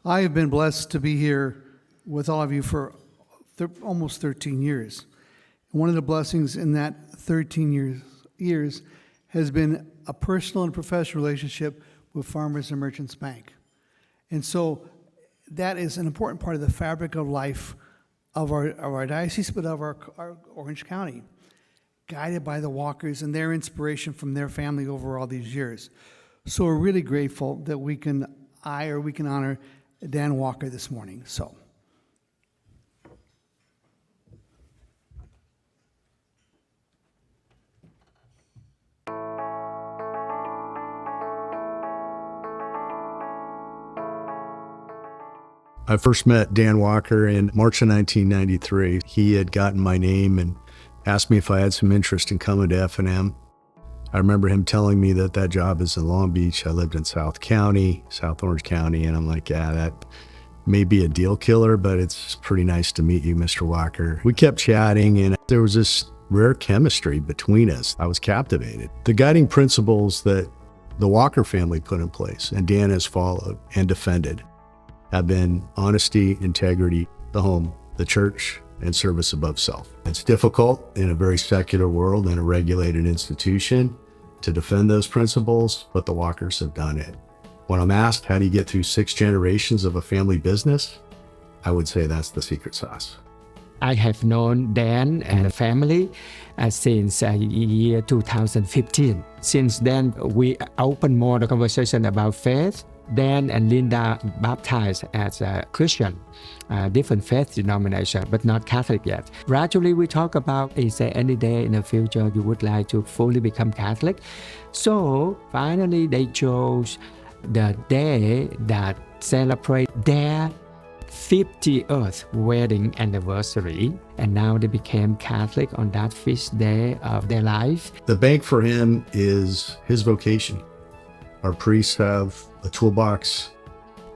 I have been blessed to be here with all of you for almost 13 years. One of the blessings in that 13 years has been a personal and professional relationship with Farmers and Merchants Bank. And so that is an important part of the fabric of life of our diocese, but of our Orange County, guided by the Walkers and their inspiration from their family over all these years. So we're really grateful that we can honor Dan Walker this morning. So. I first met Dan Walker in March of 1993. He had gotten my name and asked me if I had some interest in coming to F&M. I remember him telling me that job is in Long Beach. I lived in South Orange County, and I'm like, yeah, that may be a deal killer, but it's pretty nice to meet you, Mr. Walker. We kept chatting, and there was this rare chemistry between us. I was captivated. The guiding principles that the Walker family put in place, and Dan has followed and defended, have been honesty, integrity, the home, the church, and service above self. It's difficult in a very secular world and a regulated institution to defend those principles, but the Walkers have done it. When I'm asked, how do you get through 6 generations of a family business? I would say that's the secret sauce. I have known Dan and the family since year 2015. Since then, we opened more the conversation about faith. Dan and Linda baptized as a Christian, different faith denomination, but not Catholic yet. Gradually, we talk about, is there any day in the future you would like to fully become Catholic? So finally, they chose the day that celebrate their 50th wedding anniversary, and now they became Catholic on that feast day of their life. The bank for him is his vocation. Our priests have a toolbox.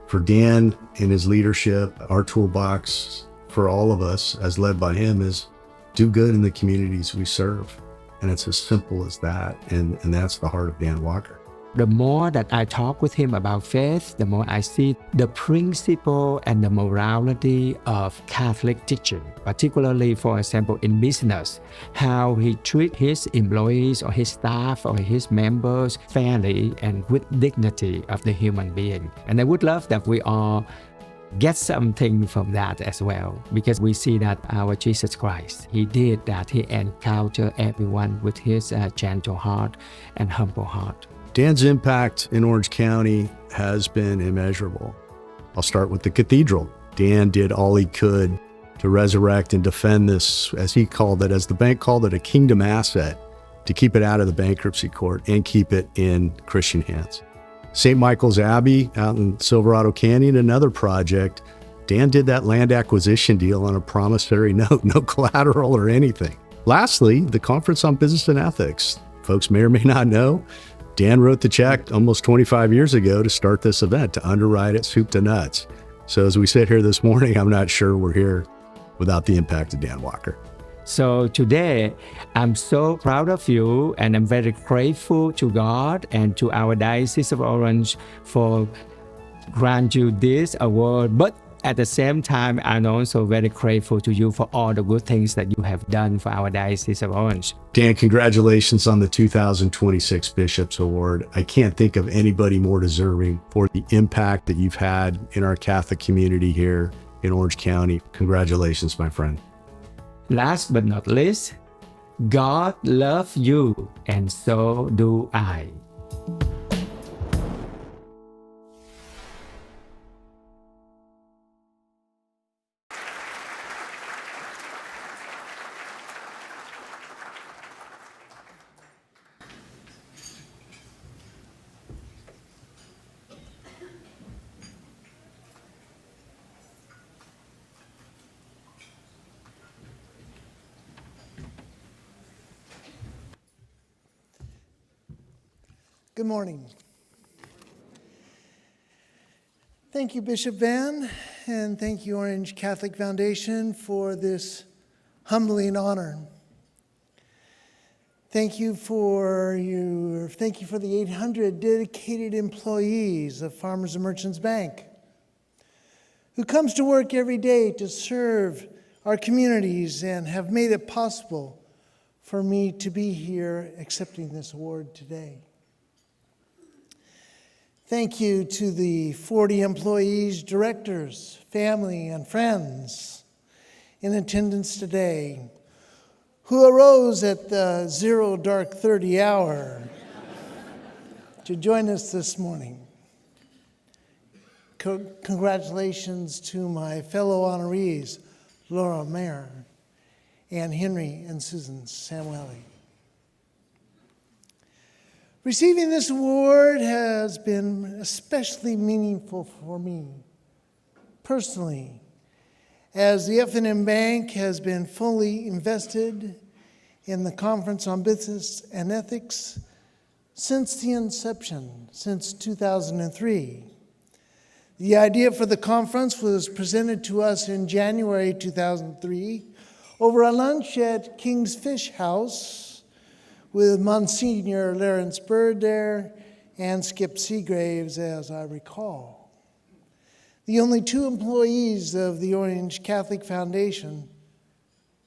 For Dan in his leadership, our toolbox for all of us, as led by him, is do good in the communities we serve. And it's as simple as that. And that's the heart of Dan Walker. The more that I talk with him about faith, the more I see the principle and the morality of Catholic teaching, particularly, for example, in business, how he treats his employees or his staff or his members fairly and with dignity of the human being. And I would love that we all get something from that as well, because we see that our Jesus Christ, he did that. He encountered everyone with his gentle heart and humble heart. Dan's impact in Orange County has been immeasurable. I'll start with the cathedral. Dan did all he could to resurrect and defend this, as he called it, as the bank called it, a kingdom asset, to keep it out of the bankruptcy court and keep it in Christian hands. St. Michael's Abbey out in Silverado Canyon, another project. Dan did that land acquisition deal on a promissory note, no collateral or anything. Lastly, the Conference on Business and Ethics. Folks may or may not know, Dan wrote the check almost 25 years ago to start this event, to underwrite it soup to nuts. So as we sit here this morning, I'm not sure we're here without the impact of Dan Walker. So today, I'm so proud of you, and I'm very grateful to God and to our Diocese of Orange for grant you this award. But at the same time, I'm also very grateful to you for all the good things that you have done for our Diocese of Orange. Dan, congratulations on the 2026 Bishop's Award. I can't think of anybody more deserving for the impact that you've had in our Catholic community here in Orange County. Congratulations, my friend. Last but not least, God loves you, and so do I. Good morning. Thank you, Bishop Van, and thank you, Orange Catholic Foundation, for this humbling honor. Thank you for the 800 dedicated employees of Farmers and Merchants Bank. who comes to work every day to serve our communities and have made it possible for me to be here accepting this award today. Thank you to the 40 employees, directors, family, and friends in attendance today who arose at the 0:30 hour to join us this morning. Congratulations to my fellow honorees, Laura Mayer, and Henry and Susan Samueli. Receiving this award has been especially meaningful for me personally, as the F&M Bank has been fully invested in the Conference on Business and Ethics since the inception, since 2003. The idea for the conference was presented to us in January 2003 over a lunch at King's Fish House with Monsignor Lawrence Bird there and Skip Seagraves, as I recall. The only two employees of the Orange Catholic Foundation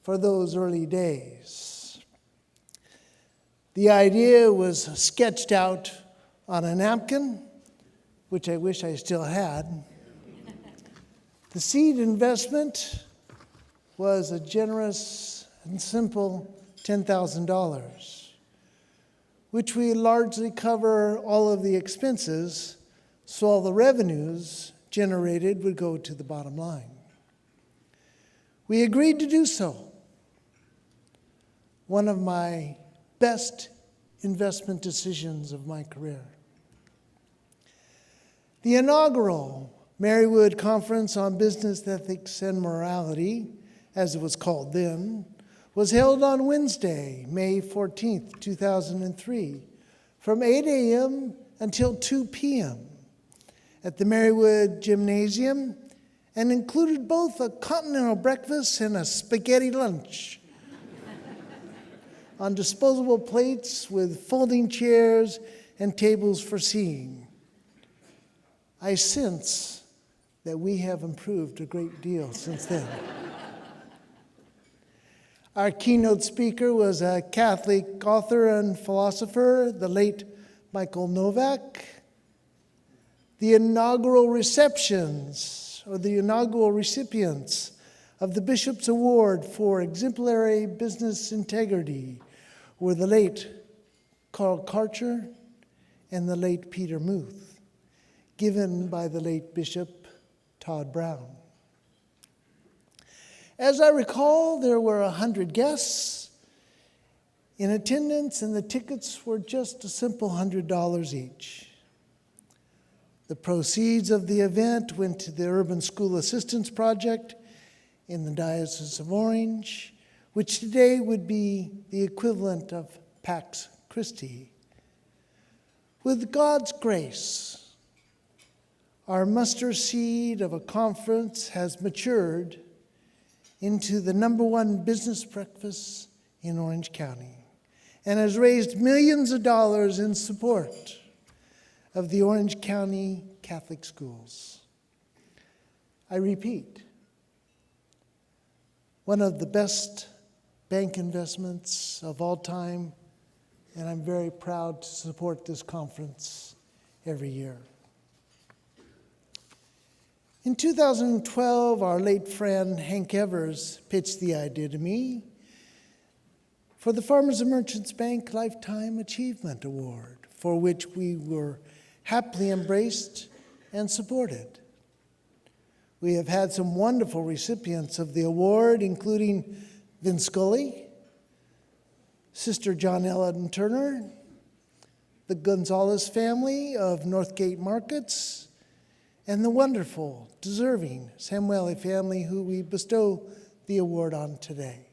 for those early days. The idea was sketched out on a napkin, which I wish I still had. The seed investment was a generous and simple $10,000, which we largely cover all of the expenses, so all the revenues generated would go to the bottom line. We agreed to do so. One of my best investment decisions of my career. The inaugural Marywood Conference on Business Ethics and Morality, as it was called then, was held on Wednesday, May 14th, 2003, from 8 a.m. until 2 p.m. at the Marywood Gymnasium, and included both a continental breakfast and a spaghetti lunch on disposable plates with folding chairs and tables for seating. I sense that we have improved a great deal since then. Our keynote speaker was a Catholic author and philosopher, the late Michael Novak. The inaugural recipients of the Bishop's Award for Exemplary Business Integrity were the late Carl Karcher and the late Peter Muth, given by the late Bishop Todd Brown. As I recall, there were 100 guests in attendance, and the tickets were just a simple $100 each. The proceeds of the event went to the Urban School Assistance Project in the Diocese of Orange, which today would be the equivalent of Pax Christi. With God's grace, our mustard seed of a conference has matured into the #1 business breakfast in Orange County and has raised millions of dollars in support of the Orange County Catholic schools. I repeat, one of the best bank investments of all time, and I'm very proud to support this conference every year. In 2012, our late friend Hank Evers pitched the idea to me for the Farmers and Merchants Bank Lifetime Achievement Award, for which we were happily embraced and supported. We have had some wonderful recipients of the award, including Vin Scully, Sister John Ellen Turner, the Gonzalez family of Northgate Markets, and the wonderful, deserving Samueli family who we bestow the award on today.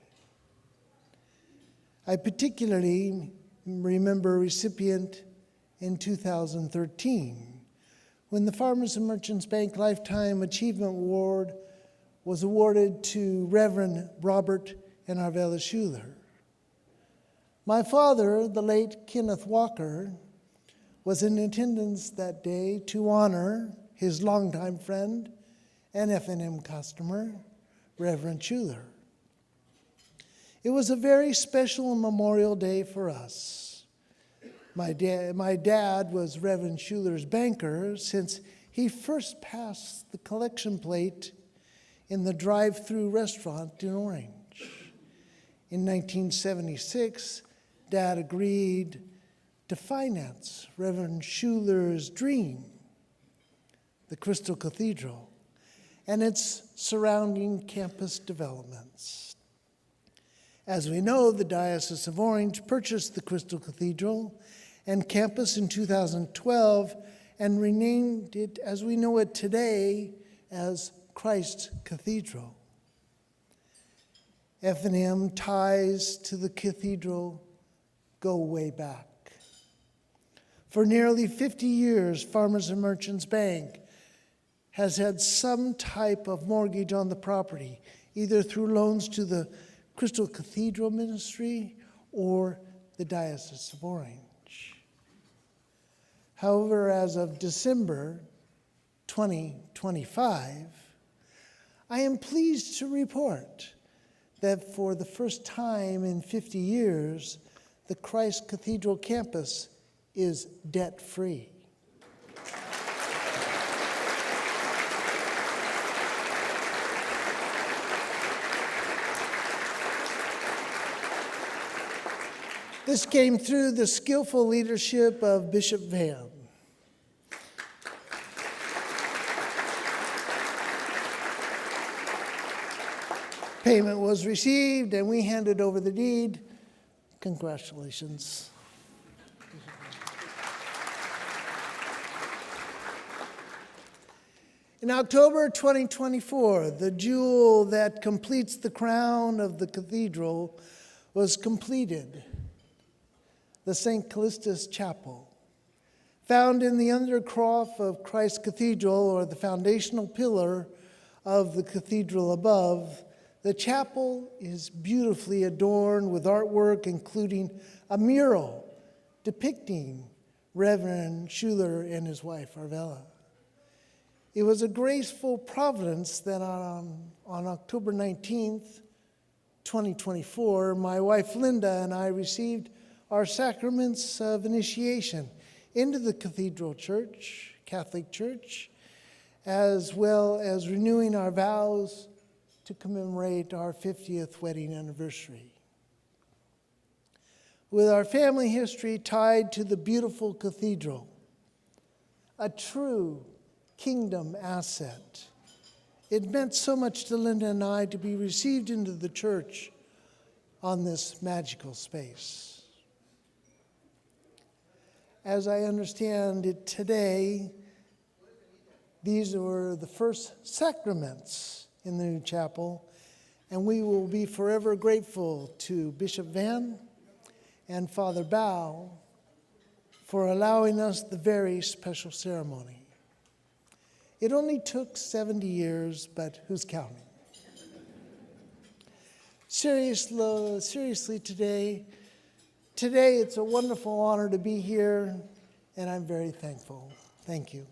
I particularly remember a recipient in 2013 when the Farmers and Merchants Bank Lifetime Achievement Award was awarded to Reverend Robert and Arvella Schuler. My father, the late Kenneth Walker, was in attendance that day to honor his longtime friend an F&M customer, Reverend Schuler. It was a very special Memorial Day for us. My dad was Reverend Schuler's banker since he first passed the collection plate in the drive-through restaurant in Orange. In 1976, Dad agreed to finance Reverend Schuler's dream, the Crystal Cathedral, and its surrounding campus developments. As we know, the Diocese of Orange purchased the Crystal Cathedral and campus in 2012 and renamed it as we know it today as Christ Cathedral. F&M ties to the cathedral go way back. For nearly 50 years, Farmers and Merchants Bank has had some type of mortgage on the property, either through loans to the Crystal Cathedral Ministry or the Diocese of Orange. However, as of December 2025, I am pleased to report that for the first time in 50 years, the Christ Cathedral campus is debt-free. This came through the skillful leadership of Bishop Van. Payment was received and we handed over the deed. Congratulations. In October 2024, the jewel that completes the crown of the cathedral was completed. The St. Callistus Chapel. Found in the undercroft of Christ Cathedral, or the foundational pillar of the cathedral above, the chapel is beautifully adorned with artwork, including a mural depicting Reverend Schuler and his wife, Arvella. It was a graceful providence that on October 19th, 2024, my wife Linda and I received our sacraments of initiation into the Cathedral Church, Catholic Church, as well as renewing our vows to commemorate our 50th wedding anniversary. With our family history tied to the beautiful cathedral, a true kingdom asset, it meant so much to Linda and I to be received into the church on this magical space. As I understand it today, these were the first sacraments in the new chapel, and we will be forever grateful to Bishop Van and Father Bao for allowing us the very special ceremony. It only took 70 years, but who's counting? Seriously today it's a wonderful honor to be here, and I'm very thankful. Thank you.